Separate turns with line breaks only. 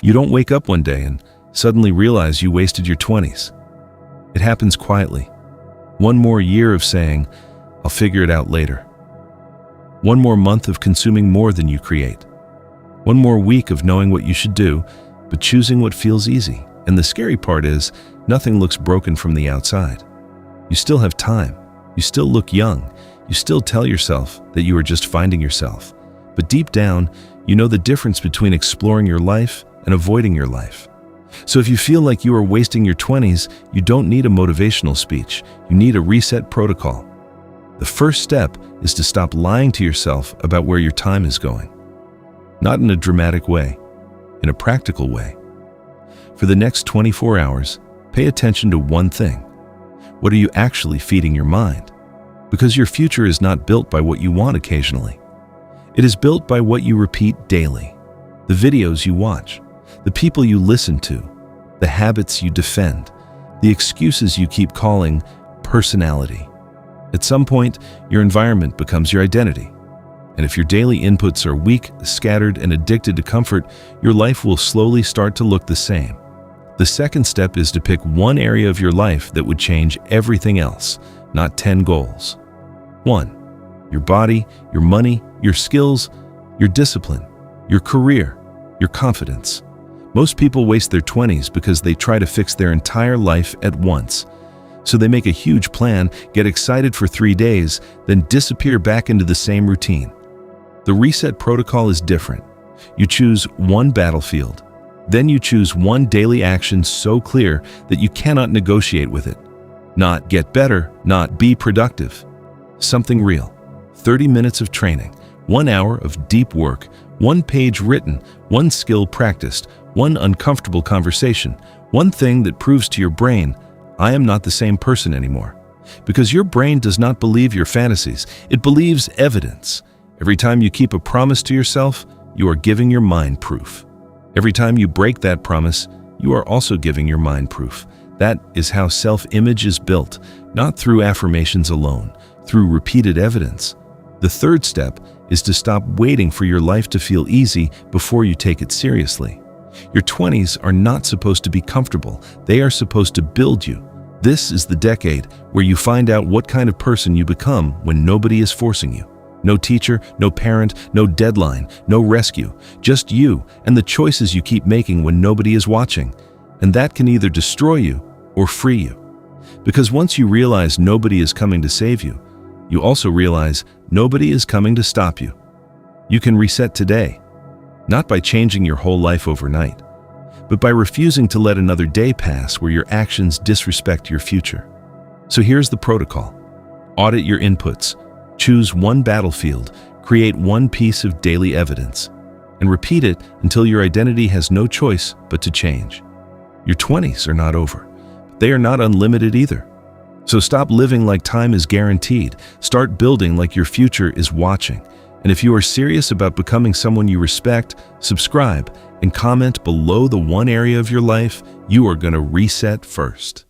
You don't wake up one day and suddenly realize you wasted your 20s. It happens quietly. One more year of saying, "I'll figure it out later." One more month of consuming more than you create. One more week of knowing what you should do, but choosing what feels easy. And the scary part is, nothing looks broken from the outside. You still have time. You still look young. You still tell yourself that you are just finding yourself. But deep down, you know the difference between exploring your life and avoiding your life. So if you feel like you are wasting your 20s, you don't need a motivational speech. You need a reset protocol. The first step is to stop lying to yourself about where your time is going. Not in a dramatic way, in a practical way. For the next 24 hours, pay attention to one thing. What are you actually feeding your mind? Because your future is not built by what you want occasionally. It is built by what you repeat daily. The videos you watch, the people you listen to, the habits you defend, the excuses you keep calling personality. At some point, your environment becomes your identity. And if your daily inputs are weak, scattered, and addicted to comfort, your life will slowly start to look the same. The second step is to pick one area of your life that would change everything else, not 10 goals. 1. Your body, your money, your skills, your discipline, your career, your confidence. Most people waste their 20s because they try to fix their entire life at once. So they make a huge plan, get excited for 3 days, then disappear back into the same routine. The reset protocol is different. You choose one battlefield. Then you choose one daily action so clear that you cannot negotiate with it. Not get better, not be productive. Something real. 30 minutes of training, 1 hour of deep work, 1 page written, 1 skill practiced, 1 uncomfortable conversation, 1 thing that proves to your brain, I am not the same person anymore. Because your brain does not believe your fantasies, it believes evidence. Every time you keep a promise to yourself, you are giving your mind proof. Every time you break that promise, you are also giving your mind proof. That is how self-image is built, not through affirmations alone, through repeated evidence. The third step is to stop waiting for your life to feel easy before you take it seriously. Your 20s are not supposed to be comfortable. They are supposed to build you. This is the decade where you find out what kind of person you become when nobody is forcing you. No teacher, no parent, no deadline, no rescue. Just you and the choices you keep making when nobody is watching. And that can either destroy you or free you. Because once you realize nobody is coming to save you, you also realize nobody is coming to stop you. You can reset today, not by changing your whole life overnight, but by refusing to let another day pass where your actions disrespect your future. So here's the protocol. Audit your inputs. Choose one battlefield, create one piece of daily evidence, and repeat it until your identity has no choice but to change. Your 20s are not over, but they are not unlimited either. So stop living like time is guaranteed. Start building like your future is watching. And if you are serious about becoming someone you respect, subscribe and comment below the one area of your life you are going to reset first.